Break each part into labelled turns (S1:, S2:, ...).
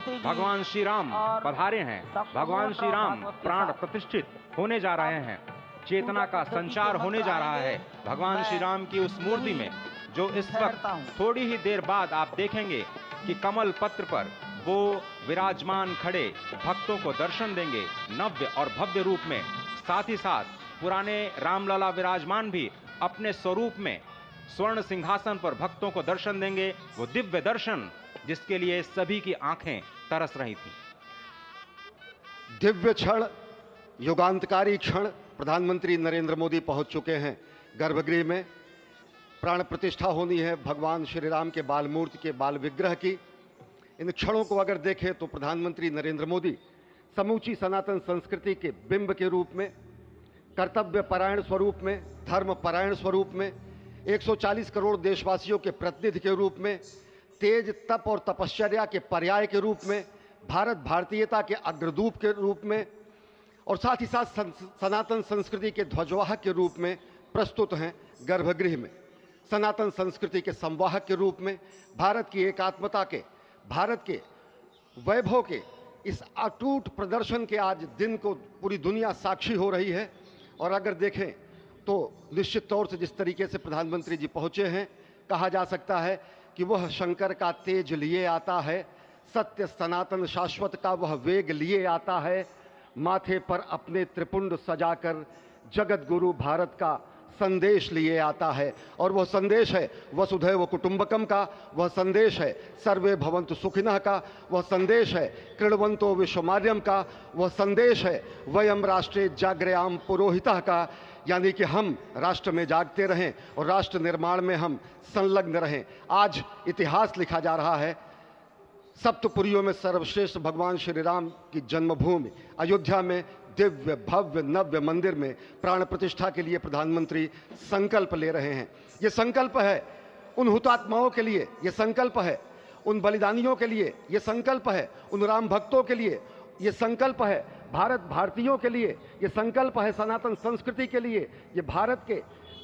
S1: भगवान श्री राम पधारे हैं। भगवान श्री राम प्राण प्रतिष्ठित होने जा रहे हैं। चेतना का संचार होने जा रहा है भगवान श्री राम की उस मूर्ति में, जो इस वक्त थोड़ी ही देर बाद आप देखेंगे कि कमल पत्र पर वो विराजमान खड़े भक्तों को दर्शन देंगे नव्य और भव्य रूप में। साथ ही साथ पुराने रामलला विराजमान भी अपने स्वरूप में स्वर्ण सिंहासन पर भक्तों को दर्शन देंगे। वो दिव्य दर्शन जिसके लिए सभी की आंखें तरस रही थी।
S2: दिव्य क्षण, युगांतकारी क्षण। प्रधानमंत्री नरेंद्र मोदी पहुंच चुके हैं गर्भगृह में। प्राण प्रतिष्ठा होनी है भगवान श्री राम के बाल मूर्ति के बाल विग्रह की। इन क्षणों को अगर देखें तो प्रधानमंत्री नरेंद्र मोदी समूची सनातन संस्कृति के बिंब के रूप में, कर्तव्य परायण स्वरूप में, धर्म परायण स्वरूप में, 140 करोड़ देशवासियों के प्रतिनिधि के रूप में, तेज तप और तपश्चर्या के पर्याय के रूप में, भारत भारतीयता के अग्रदूत के रूप में और साथ ही साथ सनातन संस्कृति के ध्वजवाहक के रूप में प्रस्तुत हैं गर्भगृह में। सनातन संस्कृति के संवाहक के रूप में, भारत की एकात्मता के, भारत के वैभव के इस अटूट प्रदर्शन के आज दिन को पूरी दुनिया साक्षी हो रही है। और अगर देखें तो निश्चित तौर से जिस तरीके से प्रधानमंत्री जी पहुंचे हैं, कहा जा सकता है कि वह शंकर का तेज लिए आता है, सत्य सनातन शाश्वत का वह वेग लिए आता है, माथे पर अपने त्रिपुंड सजाकर जगत गुरु भारत का संदेश लिए आता है। और वह संदेश है वसुधैव कुटुंबकम का, वह संदेश है सर्वे भवन्तु सुखिनः का, वह संदेश है कृण्वन्तो विश्वमार्यम का, वह संदेश है वयम राष्ट्रे जाग्रयाम पुरोहितः का, यानी कि हम राष्ट्र में जागते रहें और राष्ट्र निर्माण में हम संलग्न रहें। आज इतिहास लिखा जा रहा है। सप्तपुरियों में सर्वश्रेष्ठ भगवान श्री राम की जन्मभूमि अयोध्या में दिव्य भव्य नव्य मंदिर में प्राण प्रतिष्ठा के लिए प्रधानमंत्री संकल्प ले रहे हैं। ये संकल्प है उन हुतात्माओं के लिए, ये संकल्प है उन बलिदानियों के लिए, ये संकल्प है उन राम भक्तों के लिए, ये संकल्प है भारत भारतीयों के लिए, ये संकल्प है सनातन संस्कृति के लिए, ये भारत के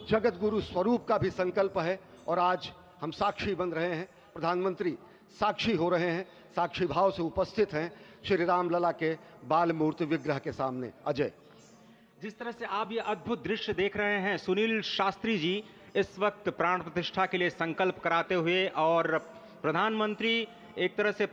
S2: जगत गुरु स्वरूप का भी संकल्प है। और आज हम साक्षी बन रहे हैं, प्रधानमंत्री साक्षी हो रहे हैं, साक्षी भाव से उपस्थित हैं श्री राम लला के बाल मूर्ति विग्रह के सामने। अजय,
S1: जिस तरह से आप ये अद्भुत दृश्य देख रहे हैं, सुनील शास्त्री जी इस वक्त प्राण प्रतिष्ठा के लिए संकल्प कराते हुए, और प्रधानमंत्री एक तरह से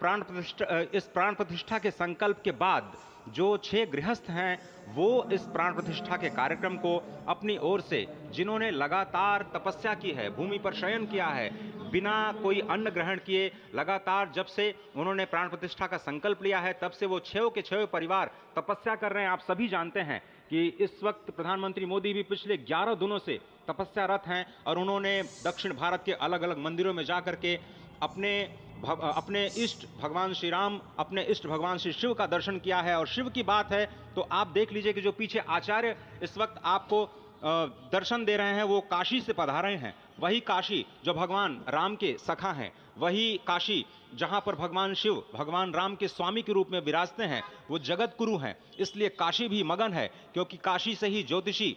S1: इस प्राण प्रतिष्ठा के संकल्प के बाद जो 6 गृहस्थ हैं वो इस प्राण प्रतिष्ठा के कार्यक्रम को अपनी ओर से, जिन्होंने लगातार तपस्या की है, भूमि पर शयन किया है, बिना कोई अन्न ग्रहण किए लगातार जब से उन्होंने प्राण प्रतिष्ठा का संकल्प लिया है तब से वो 6 के 6 परिवार तपस्या कर रहे हैं। आप सभी जानते हैं कि इस वक्त प्रधानमंत्री मोदी भी पिछले 11 दिनों से तपस्यारत हैं और उन्होंने दक्षिण भारत के अलग अलग मंदिरों में जाकर के अपने इष्ट भगवान श्री राम, अपने इष्ट भगवान श्री शिव का दर्शन किया है। और शिव की बात है तो आप देख लीजिए कि जो पीछे आचार्य इस वक्त आपको दर्शन दे रहे हैं वो काशी से पधारे हैं। वही काशी जो भगवान राम के सखा हैं, वही काशी जहां पर भगवान शिव भगवान राम के स्वामी के रूप में विराजते हैं, वो जगत गुरु हैं। इसलिए काशी भी मगन है, क्योंकि काशी से ही ज्योतिषी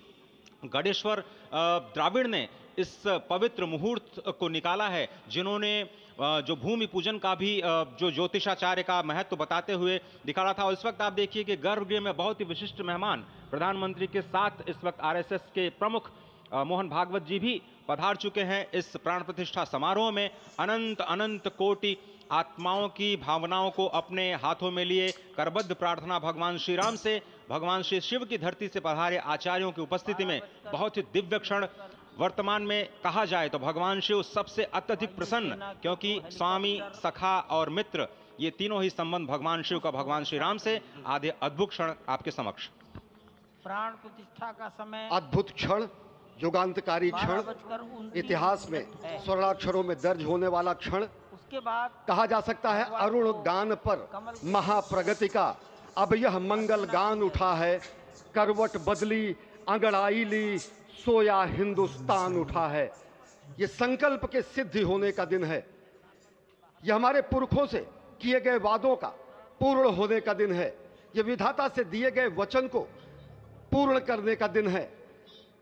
S1: गणेश्वर द्राविड़ ने इस पवित्र मुहूर्त को निकाला है, जिन्होंने जो भूमि पूजन का भी जो ज्योतिषाचार्य का महत्व बताते हुए दिखाया था। और इस वक्त आप देखिए कि गर्भगृह में बहुत ही विशिष्ट मेहमान प्रधानमंत्री के साथ इस वक्त आरएसएस के प्रमुख मोहन भागवत जी भी पधार चुके हैं। इस प्राण प्रतिष्ठा समारोह में अनंत अनंत कोटि आत्माओं की भावनाओं को अपने हाथों में लिए करबद्ध प्रार्थना भगवान श्री राम से, भगवान श्री शिव की धरती से पधारे आचार्यों की उपस्थिति में बहुत ही दिव्य क्षण। वर्तमान में कहा जाए तो भगवान शिव सबसे अत्यधिक प्रसन्न, क्योंकि स्वामी, सखा और मित्र ये तीनों ही संबंध भगवान शिव का भगवान श्री राम से। आधे अद्भुत क्षण आपके समक्ष।
S3: प्राण प्रतिष्ठा का समय,
S2: अद्भुत क्षण, युगांतकारी क्षण, इतिहास में स्वर्णाक्षरों में दर्ज होने वाला क्षण।
S3: उसके बाद
S2: कहा जा सकता है अरुण गान पर महाप्रगति का अब यह मंगल गान उठा है, करवट बदली अंगड़ाई ली सोया हिंदुस्तान उठा है। ये संकल्प के सिद्धि होने का दिन है, यह हमारे पुरखों से किए गए वादों का पूर्ण होने का दिन है, यह विधाता से दिए गए वचन को पूर्ण करने का दिन है,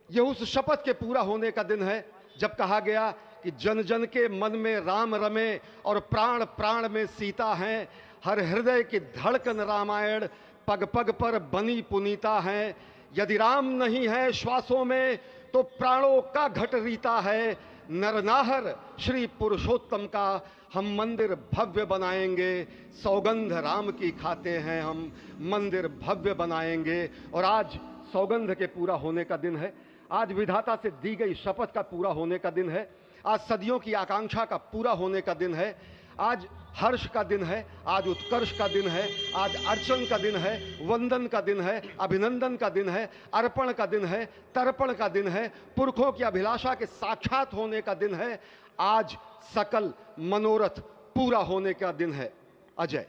S2: यह उस शपथ के पूरा होने का दिन है जब कहा गया कि जन जन के मन में राम रमे और प्राण प्राण में सीता हैं। हर हृदय की धड़कन रामायण, पग पग पर बनी पुनीता है। यदि राम नहीं है श्वासों में तो प्राणों का घट रीता है। नरनाहर श्री पुरुषोत्तम का हम मंदिर भव्य बनाएंगे। सौगंध राम की खाते हैं हम, मंदिर भव्य बनाएंगे। और आज सौगंध के पूरा होने का दिन है। आज विधाता से दी गई शपथ का पूरा होने का दिन है। आज सदियों की आकांक्षा का पूरा होने का दिन है। आज हर्ष का दिन है, आज उत्कर्ष का दिन है, आज अर्चन का दिन है, वंदन का दिन है, अभिनंदन का दिन है, अर्पण का दिन है, तर्पण का दिन है, पुरखों की अभिलाषा के साक्षात होने का दिन है। आज सकल मनोरथ पूरा होने का दिन है। अजय,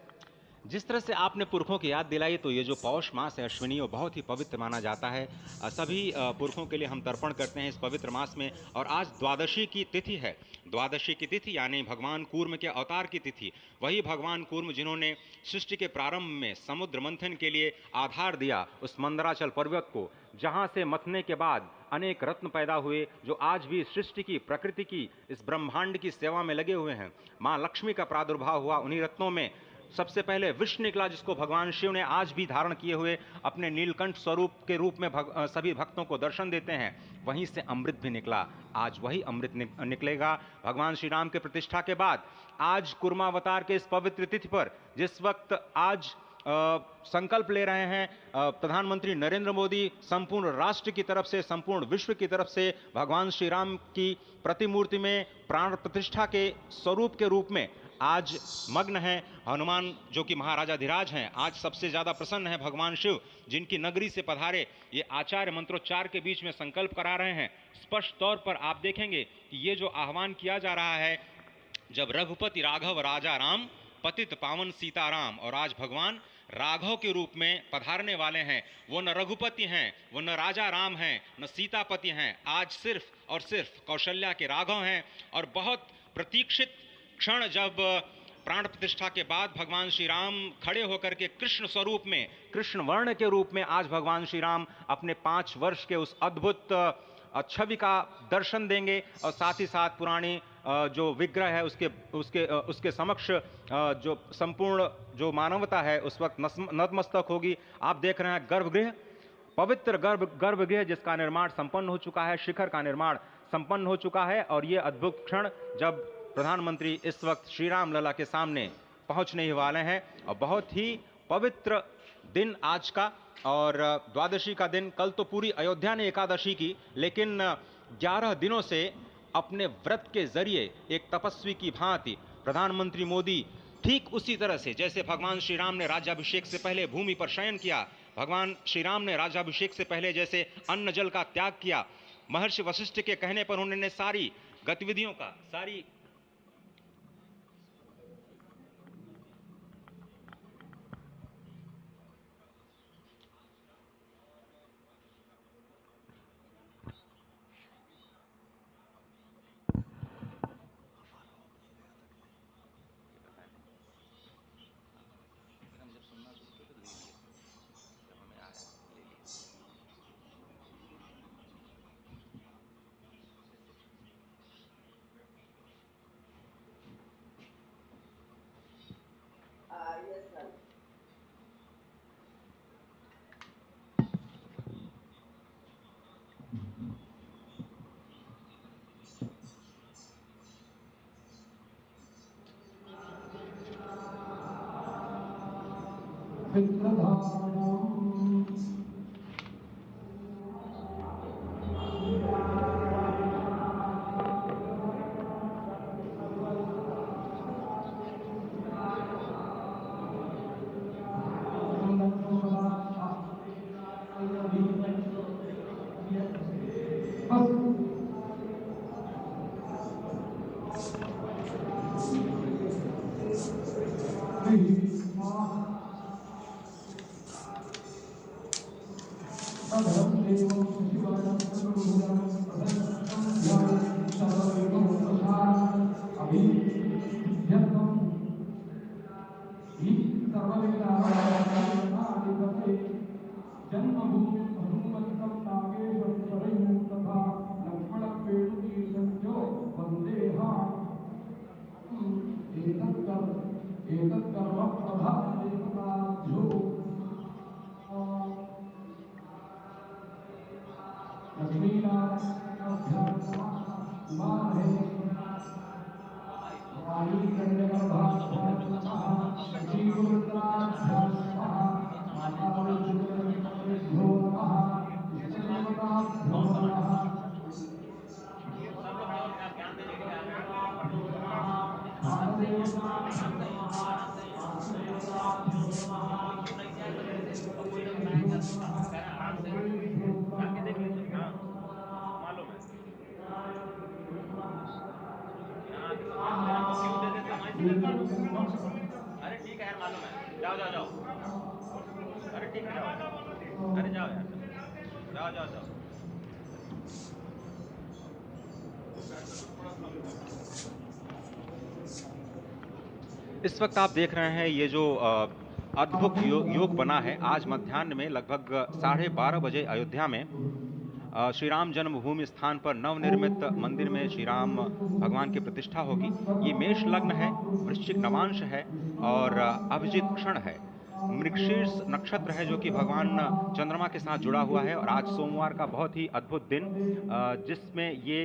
S1: जिस तरह से आपने पुरखों की याद दिलाई, तो ये जो पौष मास है अश्विनी, वो बहुत ही पवित्र माना जाता है। सभी पुरखों के लिए हम तर्पण करते हैं इस पवित्र मास में। और आज द्वादशी की तिथि है। द्वादशी की तिथि यानी भगवान कूर्म के अवतार की तिथि। वही भगवान कूर्म जिन्होंने सृष्टि के प्रारंभ में समुद्र मंथन के लिए आधार दिया उस मंदराचल पर्वत को, जहाँ से मथने के बाद अनेक रत्न पैदा हुए, जो आज भी सृष्टि की, प्रकृति की, इस ब्रह्मांड की सेवा में लगे हुए हैं। माँ लक्ष्मी का प्रादुर्भाव हुआ उन्हीं रत्नों में। सबसे पहले विष निकला, जिसको भगवान शिव ने आज भी धारण किए हुए अपने नीलकंठ स्वरूप के रूप में सभी भक्तों को दर्शन देते हैं। वहीं से अमृत भी निकला। आज वही अमृत निकलेगा भगवान श्री राम के प्रतिष्ठा के बाद। आज कुर्मावतार के इस पवित्र तिथि पर, जिस वक्त आज संकल्प ले रहे हैं प्रधानमंत्री नरेंद्र मोदी, संपूर्ण राष्ट्र की तरफ से, संपूर्ण विश्व की तरफ से, भगवान श्री राम की प्रतिमूर्ति में प्राण प्रतिष्ठा के स्वरूप के रूप में आज मग्न है। हनुमान जो कि महाराजाधिराज हैं, आज सबसे ज्यादा प्रसन्न है भगवान शिव, जिनकी नगरी से पधारे ये आचार्य मंत्रोच्चार के बीच में संकल्प करा रहे हैं। स्पष्ट तौर पर आप देखेंगे कि ये जो आह्वान किया जा रहा है, जब रघुपति राघव राजा राम, पतित पावन सीताराम, और आज भगवान राघव के रूप में पधारने वाले हैं। वो न रघुपति हैं, वो न राजा राम हैं, न सीतापति हैं। आज सिर्फ और सिर्फ कौशल्या के राघव हैं। और बहुत प्रतीक्षित क्षण, जब प्राण प्रतिष्ठा के बाद भगवान श्री राम खड़े होकर के कृष्ण स्वरूप में, कृष्ण वर्ण के रूप में आज भगवान श्री राम अपने 5 वर्ष के उस अद्भुत छवि का दर्शन देंगे। और साथ ही साथ पुरानी जो विग्रह है उसके समक्ष जो संपूर्ण जो मानवता है उस वक्त नतमस्तक होगी। आप देख रहे हैं गर्भगृह, पवित्र गर्भगृह जिसका निर्माण संपन्न हो चुका है, शिखर का निर्माण संपन्न हो चुका है। और ये अद्भुत क्षण जब प्रधानमंत्री इस वक्त श्री राम लला के सामने पहुंचने ही वाले हैं। और बहुत ही पवित्र दिन आज का, और द्वादशी का दिन। कल तो पूरी अयोध्या ने एकादशी की, लेकिन 11 दिनों से अपने व्रत के जरिए एक तपस्वी की भांति प्रधानमंत्री मोदी ठीक उसी तरह से, जैसे भगवान श्री राम ने राज्याभिषेक से पहले भूमि पर शयन किया, भगवान श्री राम ने राज्याभिषेक से पहले जैसे अन्न जल का त्याग किया, महर्षि वशिष्ठ के कहने पर उन्होंने सारी गतिविधियों का, सारी अरे ठीक है यार, मालूम है। जाओ जाओ जाओ। अरे ठीक है, जाओ। अरे जाओ यार, जाओ जाओ जाओ। इस वक्त आप देख रहे हैं ये जो अद्भुत योग बना है। आज मध्याह्न में लगभग 12:30 बजे अयोध्या में श्री राम जन्मभूमि स्थान पर नवनिर्मित मंदिर में श्री राम भगवान की प्रतिष्ठा होगी। ये मेष लग्न है, वृश्चिक नवांश है और अभिजीत क्षण है। मृगशीर्ष नक्षत्र है जो कि भगवान चंद्रमा के साथ जुड़ा हुआ है। और आज सोमवार का बहुत ही अद्भुत दिन, जिसमें ये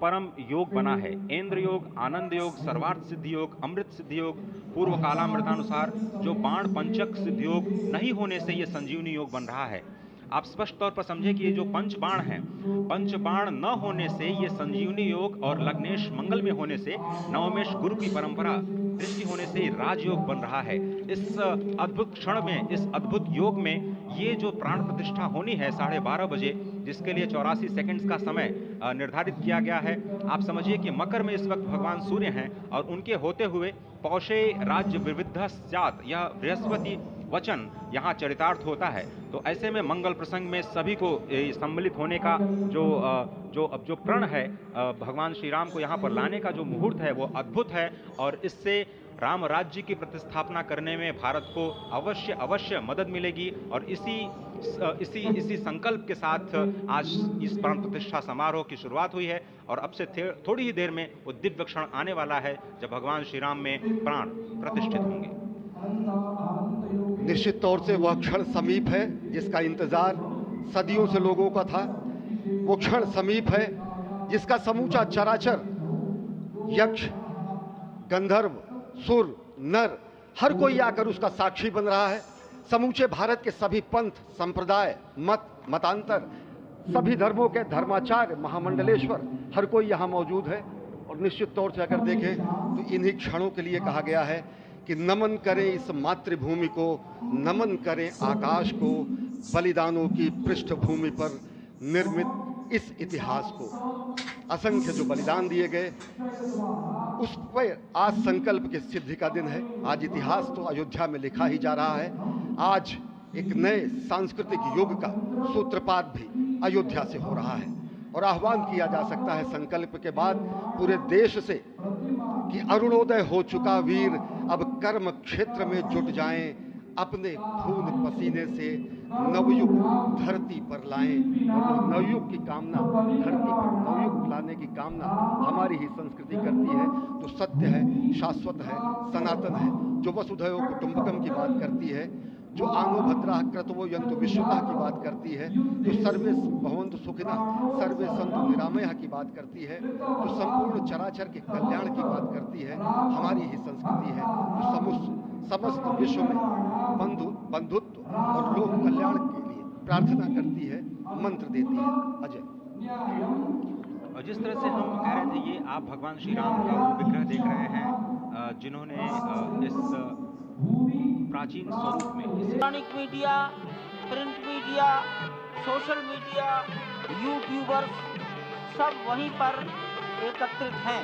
S1: परम योग बना है। इंद्र योग, आनंद योग, सर्वार्थ सिद्धि योग, अमृत सिद्धि योग, पूर्व कालामृतानुसार जो बाण पंचक सिद्धि योग नहीं होने से ये संजीवनी योग बन रहा है। आप स्पष्ट तौर पर समझे कि ये जो पंचबाण है, पंचबाण न होने से ये संजीवनी योग और लग्नेश मंगल में होने से नवमेश गुरु की परंपरा दृष्टि होने से राजयोग बन रहा है। इस अद्भुत क्षण में, इस अद्भुत योग में ये जो प्राण प्रतिष्ठा होनी है 12:30 बजे, जिसके लिए 84 सेकंड्स का समय निर्धारित किया गया है। आप समझिए कि मकर में इस वक्त भगवान सूर्य हैं और उनके होते हुए पौषे राज्य विविध स्यात्, यह बृहस्पति वचन यहाँ चरितार्थ होता है। तो ऐसे में मंगल प्रसंग में सभी को सम्मिलित होने का जो प्रण है, भगवान श्री राम को यहाँ पर लाने का जो मुहूर्त है वो अद्भुत है। और इससे राम राज्य की प्रतिस्थापना करने में भारत को अवश्य मदद मिलेगी। और इसी संकल्प के साथ आज इस प्राण प्रतिष्ठा समारोह की शुरुआत हुई है। और अब से थोड़ी ही देर में वो दिव्य क्षण आने वाला है जब भगवान श्री राम में प्राण प्रतिष्ठित होंगे।
S2: निश्चित तौर से वह क्षण समीप है जिसका इंतजार सदियों से लोगों का था। वो क्षण समीप है जिसका समूचा चराचर, यक्ष, गंधर्व, सुर, नर, हर कोई आकर उसका साक्षी बन रहा है। समूचे भारत के सभी पंथ, संप्रदाय, मतांतर, सभी धर्मों के धर्माचार्य, महामंडलेश्वर, हर कोई यहाँ मौजूद है। और निश्चित तौर से अगर देखें तो इन्हीं क्षणों के लिए कहा गया है कि नमन करें इस मातृभूमि को, नमन करें आकाश को, बलिदानों की पृष्ठभूमि पर निर्मित इस इतिहास को। असंख्य जो बलिदान दिए गए उस पर आज संकल्प की सिद्धि का दिन है। आज इतिहास तो अयोध्या में लिखा ही जा रहा है। आज एक नए सांस्कृतिक युग का सूत्रपात भी अयोध्या से हो रहा है। और आह्वान किया जा सकता है संकल्प के बाद पूरे देश से कि अरुणोदय हो चुका वीर, अब कर्म क्षेत्र में जुट जाएं, अपने खून पसीने से नवयुग धरती पर लाएं। और वो नवयुग की कामना, धरती पर नवयुग लाने की कामना हमारी ही संस्कृति करती है। तो सत्य है, शाश्वत है, सनातन है, जो वसुधैव कुटुंबकम की बात करती है, जो आनो भद्राः क्रतवो यन्तु विश्वतः की बात करती है, जो सर्वे भवन्तु सुखिनः सर्वे सन्तु निरामयः की बात करती है, जो संपूर्ण चराचर के कल्याण की बात करती है, हमारी ही संस्कृति है। जो समस्त विश्व में बंधुत्व और लोक कल्याण के लिए प्रार्थना करती है, मंत्र देती है। अजय,
S1: और जिस तरह से हम कह रहे थे, ये आप भगवान श्री राम का वो विग्रह देख रहे हैं जिन्होंने इस प्राचीन स्वरूप में
S3: electronic media, print media, social media, YouTubers सब वहीं पर एकत्रित हैं।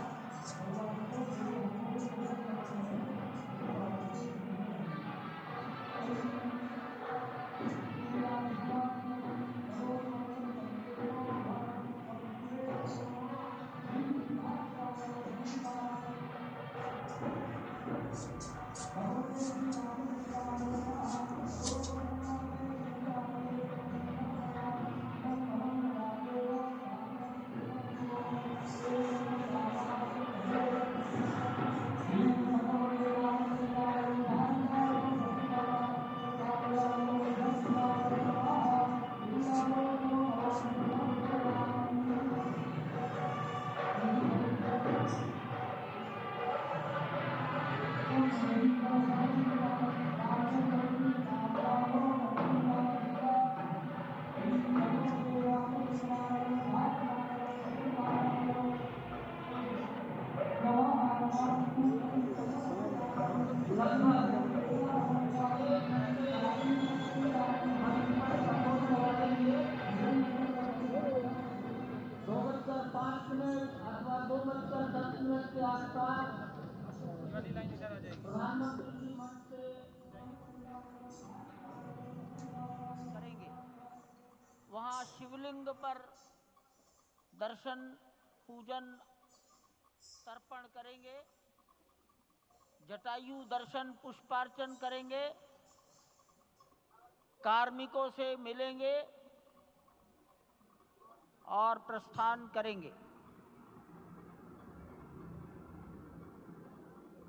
S3: वहां शिवलिंग पर दर्शन पूजन तर्पण करेंगे, जटायु दर्शन पुष्पार्चन करेंगे, कार्मिकों से मिलेंगे और प्रस्थान करेंगे।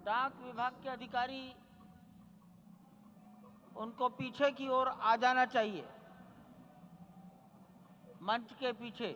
S3: डाक विभाग के अधिकारी उनको पीछे की ओर आ जाना चाहिए, मंच के पीछे।